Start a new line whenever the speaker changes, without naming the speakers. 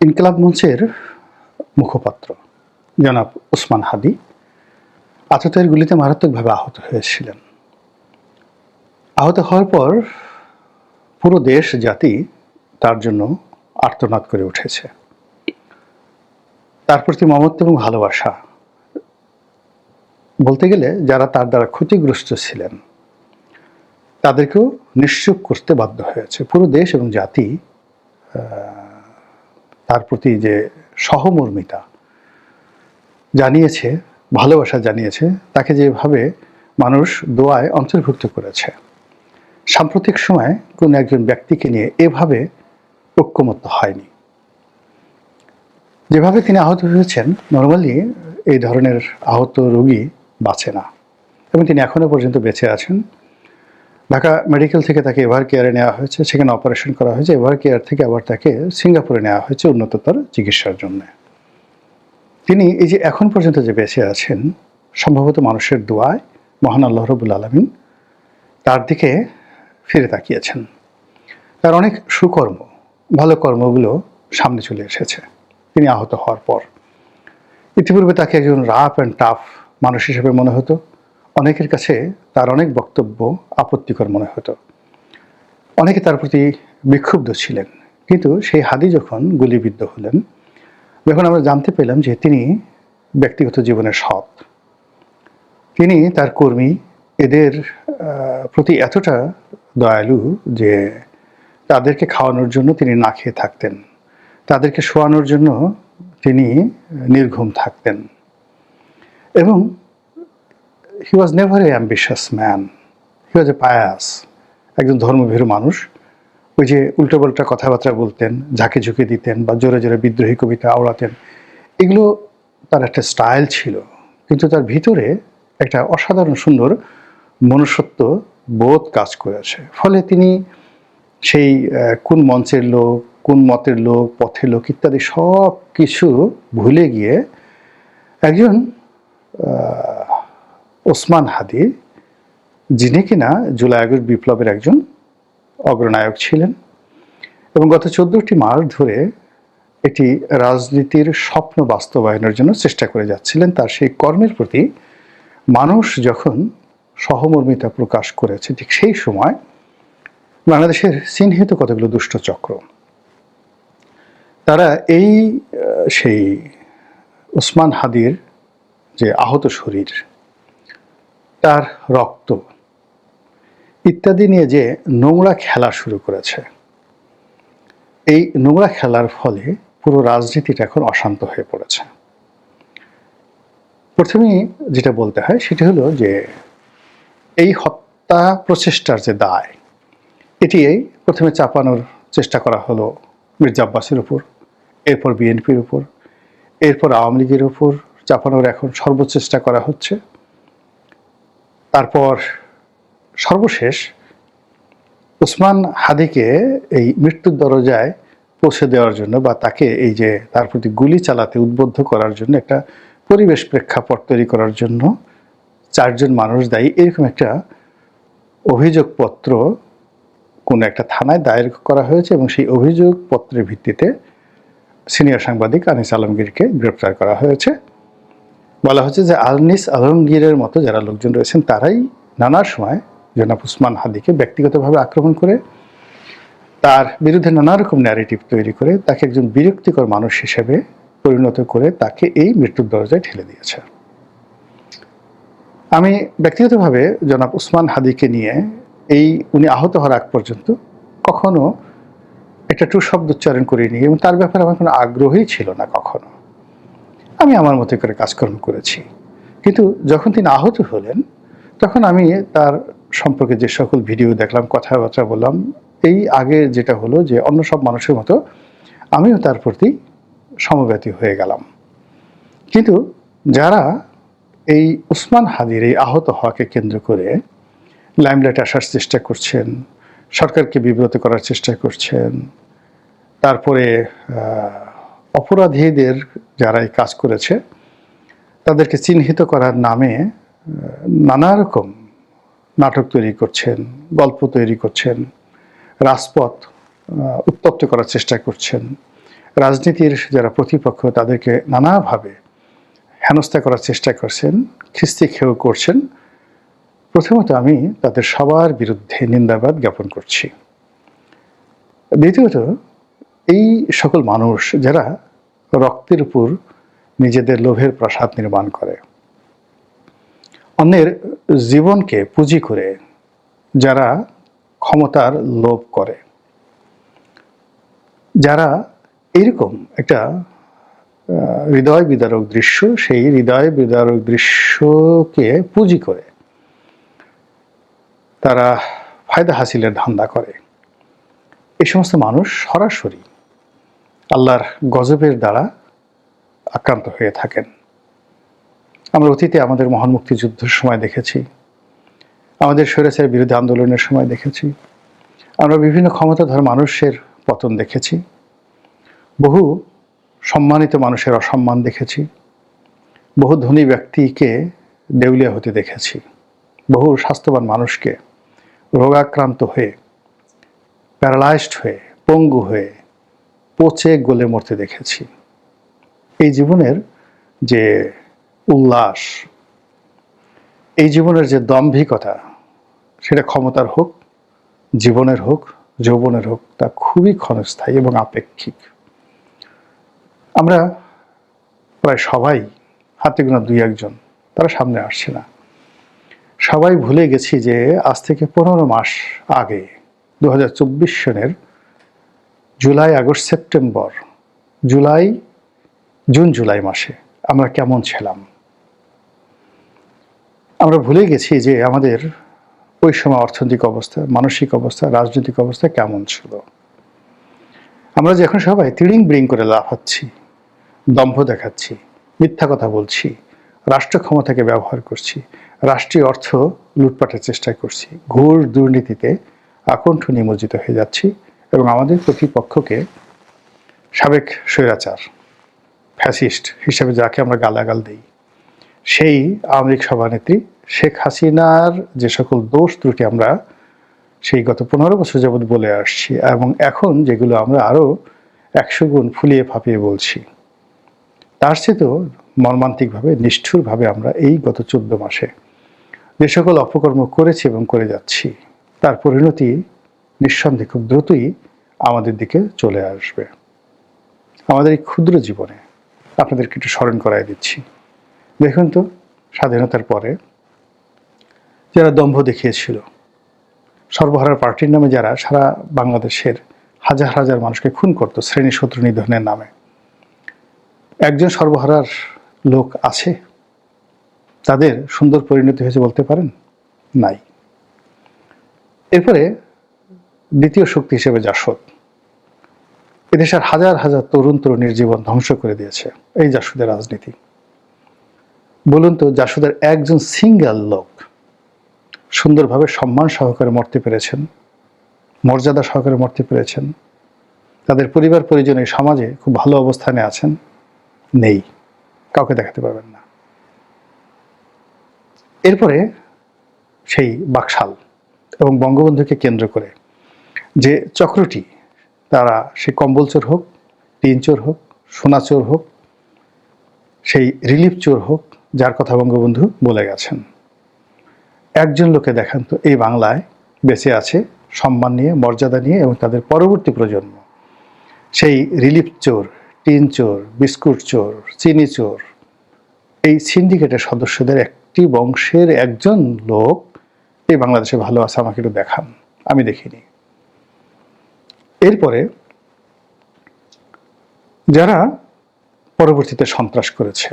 ইনকিলাব মঞ্চের মুখপাত্র জনাব ওসমান হাদী আততায়ীর গুলিতে মারাত্মকভাবে আহত হয়েছিলেন। আহত হওয়ার পর পুরো দেশ জাতি তার জন্য আর্তনাদ করে উঠেছে। তার প্রতি মমত্ব এবং ভালোবাসা, বলতে গেলে যারা তার দ্বারা ক্ষতিগ্রস্ত ছিলেন তাদেরকেও নিশ্চুপ করতে বাধ্য হয়েছে। পুরো দেশ এবং জাতি তার প্রতি যে সহমর্মিতা জানিয়েছে, ভালোবাসা জানিয়েছে, তাকে যেভাবে মানুষ দোয়ায় অন্তর্ভুক্ত করেছে, সাম্প্রতিক সময়ে কোন একজন ব্যক্তিকে নিয়ে এভাবে ঐক্যমত্য হয়নি। যেভাবে তিনি আহত হয়েছেন, নর্মালি এই ধরনের আহত রোগী বাঁচে না, এবং তিনি এখনো পর্যন্ত বেঁচে আছেন। ঢাকা মেডিকেল থেকে তাকে এভার কেয়ারে নেওয়া হয়েছে, সেখানে অপারেশন করা হয়েছে। এভার কেয়ার থেকে আবার তাকে সিঙ্গাপুরে নেওয়া হয়েছে উন্নততর চিকিৎসার জন্য। তিনি এই যে এখন পর্যন্ত যে বেঁচে আছেন, সম্ভবত মানুষের দোয়ায় মহান আল্লাহ রাব্বুল আলামিন তার দিকে ফিরে তাকিয়েছেন। তার অনেক সুকর্ম, ভালো কর্মগুলো সামনে চলে এসেছে তিনি আহত হওয়ার পর। ইতিপূর্বে তাকে একজন রাফ অ্যান্ড টাফ মানুষ হিসেবে মনে হতো। অনেকের কাছে তার অনেক বক্তব্য আপত্তিকর মনে হতো, অনেকে তার প্রতি বিক্ষুব্ধ ছিলেন। কিন্তু সেই হাদী যখন গুলিবিদ্ধ হলেন, যখন আমরা জানতে পেলাম যে তিনি ব্যক্তিগত জীবনে সৎ, তিনি তার কর্মী এদের প্রতি এতটা দয়ালু যে তাদেরকে খাওয়ানোর জন্য তিনি না খেয়ে থাকতেন, তাদেরকে শোয়ানোর জন্য তিনি নির্ঘুম থাকতেন, এবং he was never a ambitious man, he was a pious, একজন ধর্মভীরু মানুষ। ওই যে উল্টোপাল্টা কথাবার্তা বলতেন, ঝাঁকে ঝুঁকে দিতেন বা জোরে জোরে বিদ্রোহী কবিতা আওড়াতেন, এগুলো তার একটা স্টাইল ছিল, কিন্তু তার ভিতরে একটা অসাধারণ সুন্দর মনুষ্যত্ব বোধ কাজ করেছে। ফলে তিনি সেই কোন মঞ্চের লোক, কোন মতের লোক, পথের লোক ইত্যাদি সব কিছু ভুলে গিয়ে একজন ওসমান হাদী, যিনি কিনা জুলাই আগস্ট বিপ্লবের একজন অগ্রনায়ক ছিলেন এবং গত 14টি মাস ধরে এটি রাজনীতির স্বপ্ন বাস্তবায়নের জন্য চেষ্টা করে যাচ্ছিলেন, তার সেই কর্মের প্রতি মানুষ যখন সহমর্মিতা প্রকাশ করেছে, ঠিক সেই সময় বাংলাদেশের চিহ্নিত কতগুলো দুষ্ট চক্র, তারা এই সেই ওসমান হাদীর যে আহত শরীর, তার রক্ত ইত্যাদি নিয়ে যে নোংরা খেলা শুরু করেছে, এই নোংরা খেলার ফলে পুরো রাজনীতিটা এখন অশান্ত হয়ে পড়েছে। প্রথমেই যেটা বলতে হয় সেটা হলো যে এই হত্যা প্রচেষ্টার যে দায়, এটি প্রথমে চাপানোর চেষ্টা করা হলো মির্জা আব্বাসের উপর, এরপর বিএনপির উপর, এরপর আওয়ামী লীগের উপর চাপানোর এখন সর্বচেষ্টা করা হচ্ছে। তারপর সর্বশেষ ওসমান হাদীকে এই মৃত্যুর দরজায় পৌঁছে দেওয়ার জন্য বা তাকে এই যে তার প্রতি গুলি চালাতে উদ্বুদ্ধ করার জন্য একটা পরিবেশ প্রেক্ষাপট তৈরি করার জন্য 4 জন মানুষ দায়ী, এরকম একটা অভিযোগপত্র কোনো একটা থানায় দায়ের করা হয়েছে এবং সেই অভিযোগপত্রের ভিত্তিতে সিনিয়র সাংবাদিক আনিস আলমগীরকে গ্রেপ্তার করা হয়েছে। বলা হচ্ছে যে আনিস আলমগীরের মতো যারা লোকজন রয়েছেন তারাই নানা সময় জনাব ওসমান হাদীকে ব্যক্তিগতভাবে আক্রমণ করে, তার বিরুদ্ধে নানা রকম ন্যারেটিভ তৈরি করে তাকে একজন বিরক্তিকর মানুষ হিসেবে পরিণত করে তাকে এই মৃত্যুর দরজায় ঠেলে দিয়েছে। আমি ব্যক্তিগতভাবে জনাব ওসমান হাদীকে নিয়ে উনি আহত হওয়ার আগ পর্যন্ত কখনো একটা টু শব্দ উচ্চারণ করিনি এবং তার ব্যাপারে আমার কোনো আগ্রহই ছিল না কখনো। আমি আমার মতো করে কাজকর্ম করেছি, কিন্তু যখন তিনি আহত হলেন তখন আমি তার সম্পর্কে যে সকল ভিডিও দেখলাম, কথাবার্তা বললাম, এই আগে যেটা হলো যে অন্য সব মানুষের মতো আমিও তার প্রতি সমব্যথী হয়ে গেলাম। কিন্তু যারা এই ওসমান হাদীর এই আহত হওয়াকে কেন্দ্র করে লাইমলাইটে আসার চেষ্টা করছেন, সরকারকে বিব্রত করার চেষ্টা করছেন, তারপরে অপরাধীদের যারা এই কাজ করেছে তাদেরকে চিহ্নিত করার নামে নানা রকম নাটক তৈরি করছেন, গল্প তৈরি করছেন, রাজপথ উত্তপ্ত করার চেষ্টা করছেন, রাজনীতির যারা প্রতিপক্ষ তাদেরকে নানাভাবে হেনস্থা করার চেষ্টা করছেন, খিস্তি খেয়েও করছেন, প্রথমত আমি তাদের সবার বিরুদ্ধে নিন্দাবাদ জ্ঞাপন করছি। দ্বিতীয়ত, এই সকল মানুষ যারা রক্তের উপর নিজেদের লোভের প্রাসাদ নির্মাণ করে, অন্যের জীবনকে পুঁজি করে যারা ক্ষমতার লোভ করে, যারা এইরকম একটা হৃদয় বিদারক দৃশ্য, সেই হৃদয় বিদারক দৃশ্যকে পুঁজি করে তারা ফায়দা হাসিলের ধান্দা করে, এই সমস্ত মানুষ সরাসরি আল্লাহর গজবের দ্বারা আক্রান্ত হয়ে থাকেন। আমরা অতীতে আমাদের মহান মুক্তিযুদ্ধের সময় দেখেছি, আমাদের স্বৈরাচারের বিরুদ্ধে আন্দোলনের সময় দেখেছি, আমরা বিভিন্ন ক্ষমতাধর মানুষের পতন দেখেছি, বহু সম্মানিত মানুষের অসম্মান দেখেছি, বহু ধনী ব্যক্তিকে দেউলিয়া হতে দেখেছি, বহু স্বাস্থ্যবান মানুষকে রোগাক্রান্ত হয়ে, প্যারালাইজড হয়ে, পঙ্গু হয়ে, পচে গলে মরতে দেখেছি। এই জীবনের যে উল্লাস, এই জীবনের যে দাম্ভিকতা, সেটা ক্ষমতার হোক, জীবনের হোক, যৌবনের হোক, তা খুবই ক্ষণস্থায়ী এবং আপেক্ষিক। আমরা প্রায় সবাই, হাতে গোনা দুই একজন, তারা সামনে আসছে না, সবাই ভুলে গেছি যে আজ থেকে 15 মাস আগে 2024 সনের July, August, September, June July মাসে আমরা কেমন ছিলাম। আমরা ভুলে গেছি যে আমাদের ওই সময় অর্থনৈতিক অবস্থা, মানসিক অবস্থা, রাজনৈতিক অবস্থা কেমন ছিল। আমরা যে এখন সবাই তিড়িং বিড়িং করে লাফাচ্ছি, দম্ভ দেখাচ্ছি, মিথ্যা কথা বলছি, রাষ্ট্র ক্ষমতাকে ব্যবহার করছি, রাষ্ট্রীয় অর্থ লুটপাটের চেষ্টা করছি, ঘোর দুর্নীতিতে আকণ্ঠ নিমজ্জিত হয়ে যাচ্ছি এবং আমাদের প্রতিপক্ষকে সাবেক স্বৈরাচার, ফ্যাসিস্ট হিসেবে যাকে আমরা গালাগাল দিই, সেই আওয়ামী লীগ সভানেত্রী শেখ হাসিনার যে সকল দোষ ত্রুটি আমরা সেই গত 15 বছর যাবৎ বলে আসছি এবং এখন যেগুলো আমরা আরও 100 গুণ ফুলিয়ে ফাঁপিয়ে বলছি, তার চেয়েও মর্মান্তিকভাবে, নিষ্ঠুরভাবে আমরা এই গত 14 মাসে যে সকল অপকর্ম করেছি এবং করে যাচ্ছি, তার পরিণতি নিঃসন্দেহে খুব দ্রুতই আমাদের দিকে চলে আসবে। আমাদের এই ক্ষুদ্র জীবনে আপনাদেরকে একটু স্মরণ করাই দিচ্ছি। দেখুন তো, স্বাধীনতার পরে যারা দম্ভ দেখিয়েছিল, সর্বহারার পার্টির নামে যারা সারা বাংলাদেশের হাজার হাজার মানুষকে খুন করত শ্রেণী শত্রু নিধনের নামে, একজন সর্বহারার লোক আছে? তাদের সুন্দর পরিণতি হয়েছে বলতে পারেন? নাই। এরপরে দ্বিতীয় শক্তি হিসেবে জাসদ, এদেশের হাজার হাজার তরুণ তরুণীর জীবন ধ্বংস করে দিয়েছে এই জাসদের রাজনীতি। বলুন তো, জাসদের একজন সিঙ্গেল লোক সুন্দরভাবে সম্মান সহকারে মরতে পেরেছেন, মর্যাদা সহকারে মরতে পেরেছেন, তাদের পরিবার পরিজন এই সমাজে খুব ভালো অবস্থানে আছেন? নেই, কাউকে দেখাতে পারবেন না। এরপরে সেই বাকশাল এবং বঙ্গবন্ধুকে কেন্দ্র করে যে চক্রটি, তারা সেই কম্বল চোর হোক, টিন চোর হোক, সোনা চোর হোক, সেই রিলিফ চোর হোক, যার কথা বঙ্গবন্ধু বলে গেছেন, একজন লোকে দেখান তো এই বাংলায় বেঁচে আছে সম্মান নিয়ে, মর্যাদা নিয়ে, এবং তাদের পরবর্তী প্রজন্ম সেই রিলিফ চোর, টিন চোর, বিস্কুট চোর, চিনি চোর, এই সিন্ডিকেটের সদস্যদের একটি বংশের একজন লোক এই বাংলাদেশে ভালো আছে আমাকে একটু দেখান, আমি দেখিনি। এরপরে যারা পরবর্তীতে সন্ত্রাস করেছে,